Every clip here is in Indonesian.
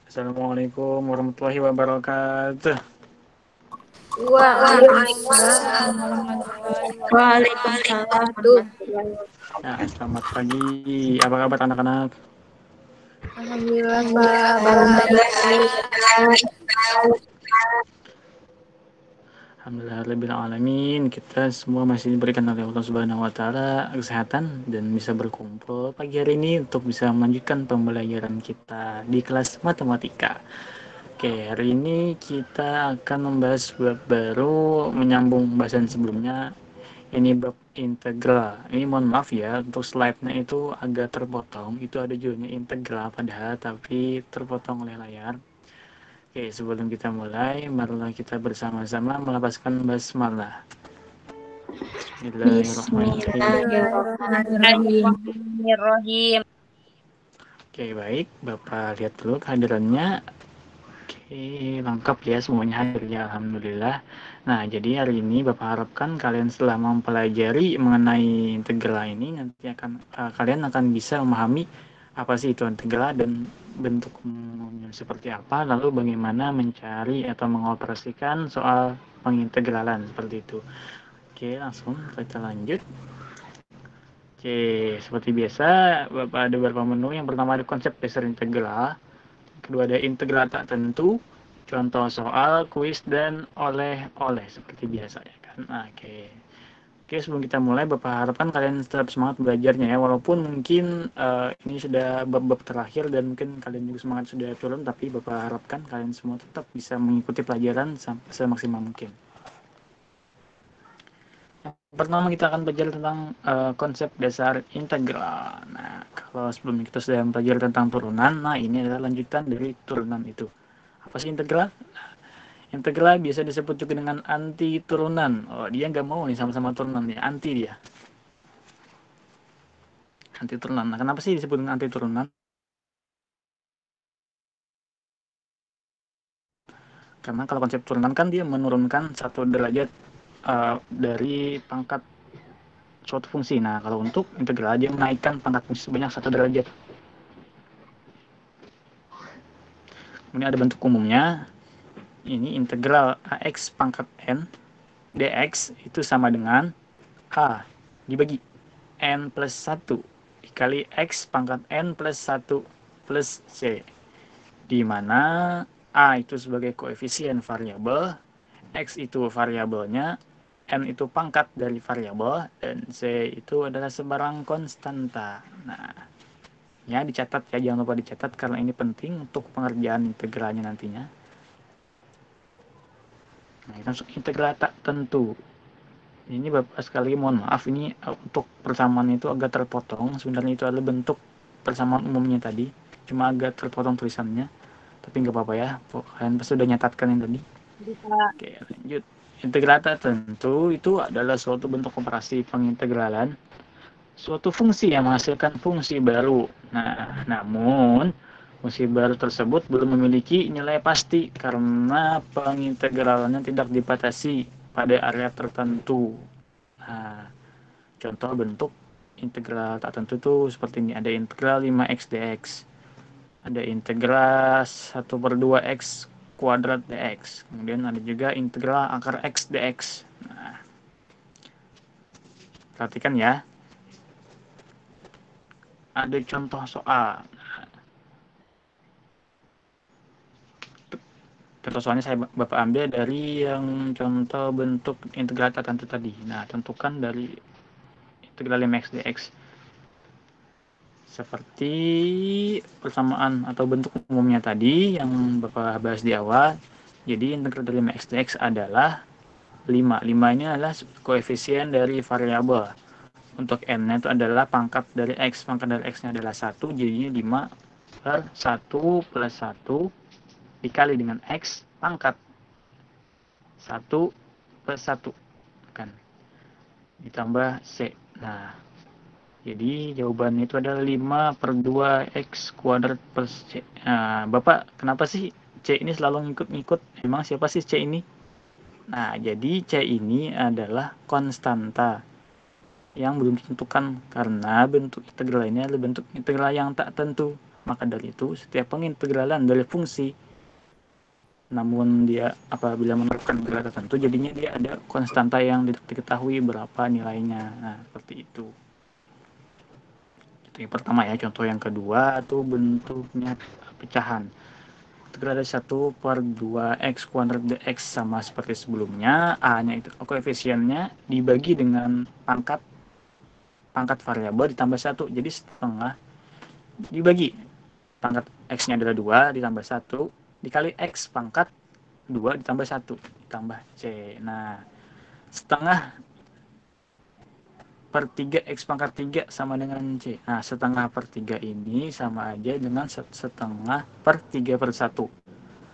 Assalamualaikum warahmatullahi wabarakatuh. Waalaikumsalam warahmatullahi wabarakatuh. Ya, selamat pagi. Apa kabar anak-anak? Alhamdulillah, baik. Alhamdulillah alamin. Kita semua masih diberikan oleh Allah Subhanahu wa taala kesehatan dan bisa berkumpul pagi hari ini untuk bisa melanjutkan pembelajaran kita di kelas matematika. Oke, hari ini kita akan membahas bab baru menyambung bahasan sebelumnya. Ini bab integral. Ini mohon maaf ya, untuk slide-nya itu agak terpotong. Itu ada judulnya integral padahal, tapi terpotong oleh layar. Oke, sebelum kita mulai, marilah kita bersama-sama melafazkan basmalah. Bismillahirrahmanirrahim. Bismillahirrahmanirrahim. Oke, baik. Bapak lihat dulu kehadirannya. Oke, lengkap ya semuanya hadir ya, alhamdulillah. Nah, jadi hari ini Bapak harapkan kalian setelah mempelajari mengenai integral ini nanti kalian akan bisa memahami apa sih itu integral dan bentuk umumnya seperti apa, lalu bagaimana mencari atau mengoperasikan soal pengintegralan seperti itu. Oke, langsung kita lanjut. Oke, seperti biasa Bapak ada beberapa menu. Yang pertama ada konsep dasar integral. Kedua ada integral tak tentu, contoh soal, kuis, dan oleh-oleh seperti biasa ya kan. Nah, oke, sebelum kita mulai, Bapak harapkan kalian tetap semangat belajarnya ya, walaupun mungkin ini sudah bab-bab terakhir dan mungkin kalian juga semangat sudah turun, tapi Bapak harapkan kalian semua tetap bisa mengikuti pelajaran semaksimal mungkin. Pertama kita akan belajar tentang konsep dasar integral. Nah, kalau sebelumnya kita sudah belajar tentang turunan, nah ini adalah lanjutan dari turunan itu. Apa sih integral? Integral biasa disebut juga dengan anti turunan. Oh, dia nggak mau nih sama-sama turunan ya, anti dia. Anti turunan. Nah, kenapa sih disebut dengan anti turunan? Karena kalau konsep turunan kan dia menurunkan satu derajat dari pangkat suatu fungsi. Nah, kalau untuk integral dia menaikkan pangkat fungsi sebanyak satu derajat. Kemudian ada bentuk umumnya. Ini integral AX pangkat N dx itu sama dengan A dibagi N plus 1 dikali X pangkat N plus 1 plus C, di mana A itu sebagai koefisien variabel, X itu variabelnya, N itu pangkat dari variabel, dan C itu adalah sebarang konstanta. Nah, ya dicatat ya, jangan lupa dicatat karena ini penting untuk pengerjaan integralnya nantinya. Nah, kita masuk integral tak tentu. Ini Bapak sekali mohon maaf, ini untuk persamaan itu agak terpotong. Sebenarnya itu adalah bentuk persamaan umumnya tadi, cuma agak terpotong tulisannya. Tapi nggak apa-apa ya, kalian pasti sudah nyatatkan yang tadi. Oke, lanjut. Integral tak tentu itu adalah suatu bentuk operasi pengintegralan suatu fungsi yang menghasilkan fungsi baru. Nah, namun fungsi baru tersebut belum memiliki nilai pasti karena pengintegralannya tidak dibatasi pada area tertentu. Nah, contoh bentuk integral tak tentu itu seperti ini. Ada integral 5x dx. Ada integral 1/2x kuadrat dx. Kemudian ada juga integral akar x dx. Nah, perhatikan ya. Ada contoh soal. Contoh soalnya saya Bapak ambil dari yang contoh bentuk integral tak tentu tadi. Nah, tentukan dari integral 5x dx. Seperti persamaan atau bentuk umumnya tadi yang Bapak bahas di awal. Jadi integral dari 5x dx adalah 5. 5 ini adalah koefisien dari variabel. Untuk n-nya itu adalah pangkat dari x. Pangkat dari x-nya adalah 1. Jadinya 5/1 plus 1 dikali dengan x pangkat 1 plus 1 kan, ditambah C. Nah, jadi jawaban itu adalah 5/2x kuadrat plus C. Nah, Bapak kenapa sih C ini selalu ngikut-ngikut? Emang siapa sih C ini? Nah, jadi C ini adalah konstanta yang belum ditentukan karena bentuk integral ini adalah bentuk integral yang tak tentu. Maka dari itu, setiap pengintegralan dari fungsi, namun dia apabila menerapkan integral tertentu, jadinya dia ada konstanta yang diketahui berapa nilainya. Nah, seperti itu. Itu yang pertama ya. Contoh yang kedua itu bentuknya pecahan. Integral dari 1/2x kuadrat dx sama seperti sebelumnya. A-nya itu koefisiennya dibagi dengan pangkat variabel ditambah 1. Jadi setengah dibagi pangkat x-nya adalah 2 ditambah 1 dikali x pangkat 2 ditambah 1 ditambah c. Nah, setengah per 3 x pangkat 3 sama dengan c. Nah, setengah per 3 ini sama aja dengan setengah per 3/1.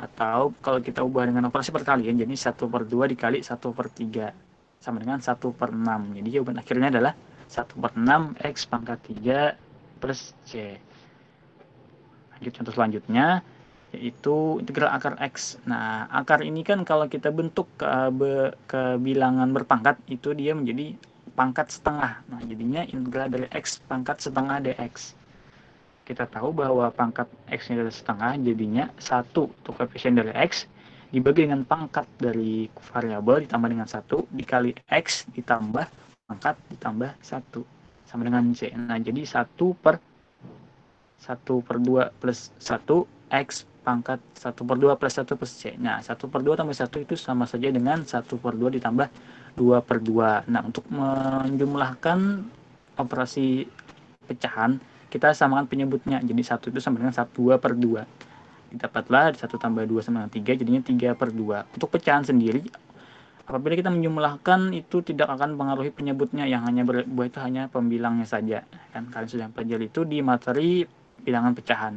Atau kalau kita ubah dengan operasi perkalian, jadi 1/2 dikali 1/3 sama dengan 1/6. Jadi jawaban akhirnya adalah 1/6 x pangkat 3 plus c. Lanjut contoh selanjutnya, yaitu integral akar x. Nah, akar ini kan kalau kita bentuk ke bilangan berpangkat, itu dia menjadi pangkat setengah. Nah, jadinya integral dari x pangkat setengah dx. Kita tahu bahwa pangkat x-nya adalah setengah, jadinya 1 untuk koefisien dari x dibagi dengan pangkat dari variabel ditambah dengan 1 dikali x ditambah pangkat ditambah 1 sama dengan c. Nah, jadi 1/2 plus 1 x pangkat 1/2 plus 1 plus c. Nah, 1/2 tambah 1 itu sama saja dengan 1/2 ditambah 2/2. Nah, untuk menjumlahkan operasi pecahan, kita samakan penyebutnya. Jadi 1 itu sama dengan 2/2. Didapatlah 1 tambah 2 sama dengan 3, jadinya 3/2. Untuk pecahan sendiri, apabila kita menjumlahkan itu tidak akan mempengaruhi penyebutnya, yang hanya berbuah itu hanya pembilangnya saja. Kan kalian sudah pelajari itu di materi bilangan pecahan.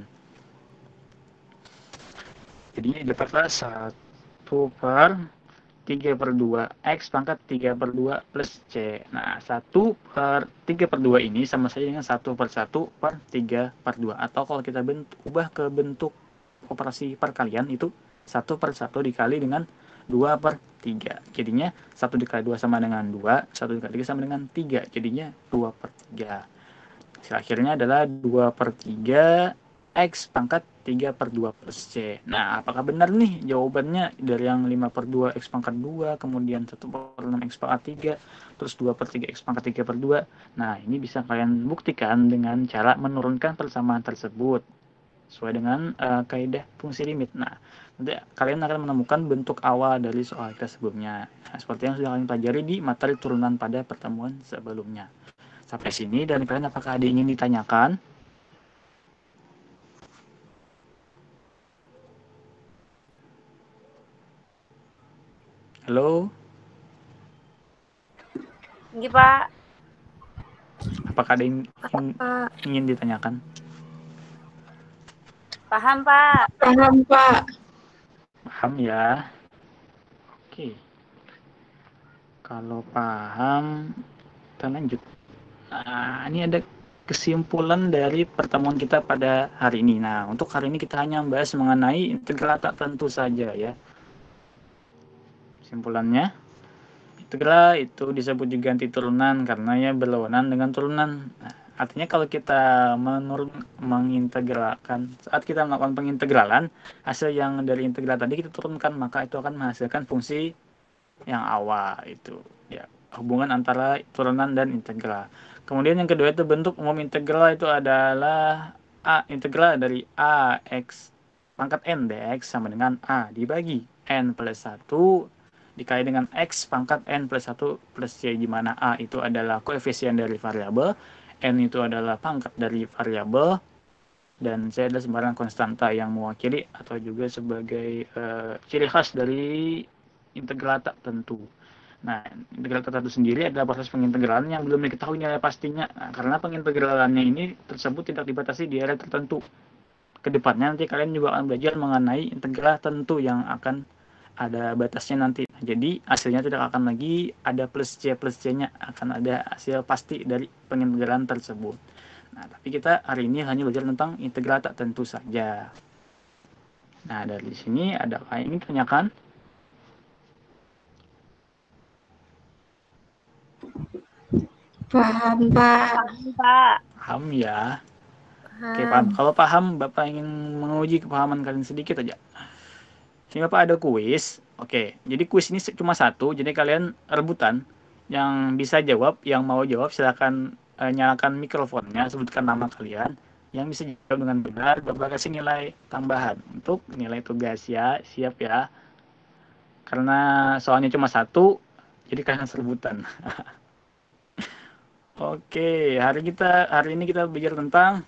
Jadinya didapatlah 1/3/2 x pangkat 3/2 plus c. Nah, 1/3/2 ini sama saja dengan 1/1/3/2. Atau kalau kita ubah ke bentuk operasi perkalian, itu 1/1 dikali dengan 2/3. Jadinya 1 dikali 2 sama dengan 2, 1 dikali 3 sama dengan 3. Jadinya 2/3. Hasil akhirnya adalah 2/3 x pangkat 3/2 plus c. Nah, apakah benar nih jawabannya dari yang 5/2 x pangkat 2, kemudian 1/6 x pangkat 3, terus 2/3 x pangkat 3/2. Nah, ini bisa kalian buktikan dengan cara menurunkan persamaan tersebut sesuai dengan kaidah fungsi limit. Nah, nanti kalian akan menemukan bentuk awal dari soal kita sebelumnya. Nah, seperti yang sudah kalian pelajari di materi turunan pada pertemuan sebelumnya. Sampai sini, dan kalian apakah ada yang ingin ditanyakan? Halo? Ini Pak. Apakah ada yang ingin ditanyakan? Paham Pak? Paham Pak. Paham ya? Oke. Kalau paham, kita lanjut. Nah, ini ada kesimpulan dari pertemuan kita pada hari ini. Nah, untuk hari ini kita hanya membahas mengenai integral tak tentu saja ya. Kesimpulannya, integral itu disebut juga anti turunan karena ya berlawanan dengan turunan. Nah, artinya kalau kita mengintegralkan, saat kita melakukan pengintegralan, hasil yang dari integral tadi kita turunkan, maka itu akan menghasilkan fungsi yang awal itu ya, hubungan antara turunan dan integral. Kemudian yang kedua itu bentuk umum integral itu adalah integral dari a x pangkat n dx sama dengan a dibagi n plus 1 dikali dengan x pangkat n plus 1 plus c, di mana a itu adalah koefisien dari variabel, n itu adalah pangkat dari variabel, dan c adalah sembarang konstanta yang mewakili atau juga sebagai ciri khas dari integral tak tentu. Nah, integral tak tentu sendiri adalah proses pengintegralan yang belum diketahui nilai pastinya. Nah, karena pengintegralannya ini tersebut tidak dibatasi di area tertentu. Kedepannya nanti kalian juga akan belajar mengenai integral tentu yang akan ada batasnya nanti. Nah, jadi hasilnya tidak akan lagi ada plus C-nya, akan ada hasil pasti dari pengintegralan tersebut. Nah, tapi kita hari ini hanya belajar tentang integral tak tentu saja. Nah, dari sini ada yang ingin tanyakan? Paham Pak. Paham Pak. Paham ya? Oke, paham. Kalau paham, Bapak ingin menguji kepahaman kalian sedikit aja. Sini Bapak ada kuis. Oke, jadi kuis ini cuma satu, jadi kalian rebutan. Yang bisa jawab, yang mau jawab silakan nyalakan mikrofonnya, sebutkan nama kalian. Yang bisa jawab dengan benar, Bapak kasih nilai tambahan untuk nilai tugas ya. Siap ya. Karena soalnya cuma satu, jadi kalian harus rebutan. Oke, hari ini kita bicara tentang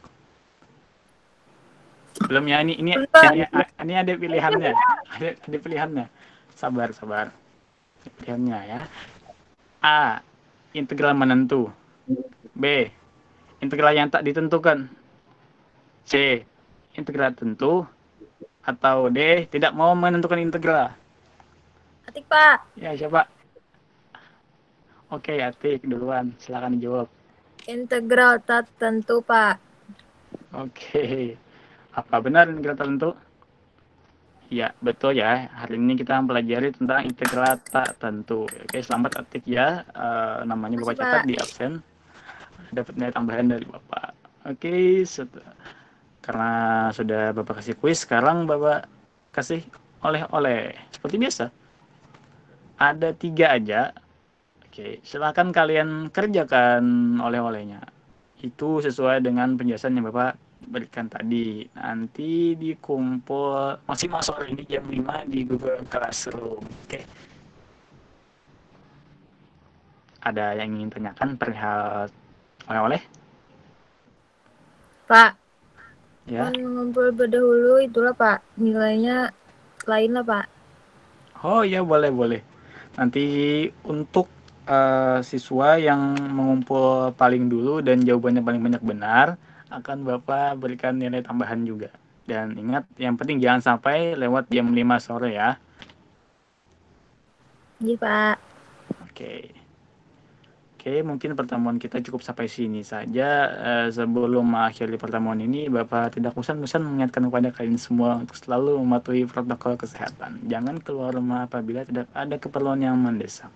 belum ya ini ada pilihannya. Ada pilihannya. Sabar. Pilihannya ya. A. Integral menentu. B. Integral yang tak ditentukan. C. Integral tentu. Atau D. Tidak mau menentukan integral. Atik, Pak. Ya, siapa? Oke, Atik duluan. Silakan dijawab. Integral tak tentu, Pak. Oke. Apa benar integral tentu? Ya, betul ya. Hari ini kita mempelajari tentang integral tak tentu. Oke, selamat Atik ya. Namanya Bapak catat di absen. Dapat nilai tambahan dari Bapak. Oke, karena sudah Bapak kasih kuis, sekarang Bapak kasih oleh-oleh. Seperti biasa. Ada 3 aja. Oke, silakan kalian kerjakan oleh-olehnya. Itu sesuai dengan penjelasan yang Bapak berikan tadi. Nanti dikumpul maksimal sore ini jam 5 di Google Classroom. Oke. Ada yang ingin tanyakan perihal oleh-oleh? Pak, Ya. kan ngumpul berdahulu itulah, Pak. Nilainya lain lah, Pak. Oh ya, boleh. Nanti untuk siswa yang mengumpul paling dulu dan jawabannya paling banyak benar, akan Bapak berikan nilai tambahan juga. Dan ingat, yang penting jangan sampai lewat jam 5 sore ya. Iya, Pak. Oke, mungkin pertemuan kita cukup sampai sini saja. Sebelum mengakhiri pertemuan ini, Bapak tidak bosan-bosan mengingatkan kepada kalian semua untuk selalu mematuhi protokol kesehatan. Jangan keluar rumah apabila tidak ada keperluan yang mendesak.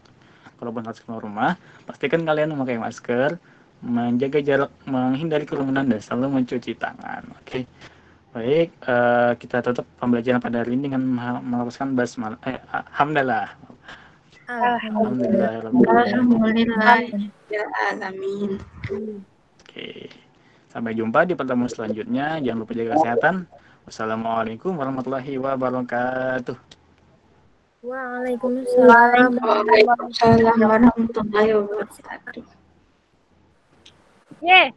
Kalaupun harus keluar rumah, pastikan kalian memakai masker, menjaga jarak, menghindari kerumunan, dan selalu mencuci tangan. Oke, baik. Kita tutup pembelajaran pada hari ini dengan melafazkan basmalah. Hamdalah. Alhamdulillah. Alhamdulillah. Ya alamin. Oke. Sampai jumpa di pertemuan selanjutnya. Jangan lupa jaga kesehatan. Wassalamualaikum warahmatullahi wabarakatuh. Waalaikumsalam. Waalaikumsalam warahmatullahi wabarakatuh. Yeah.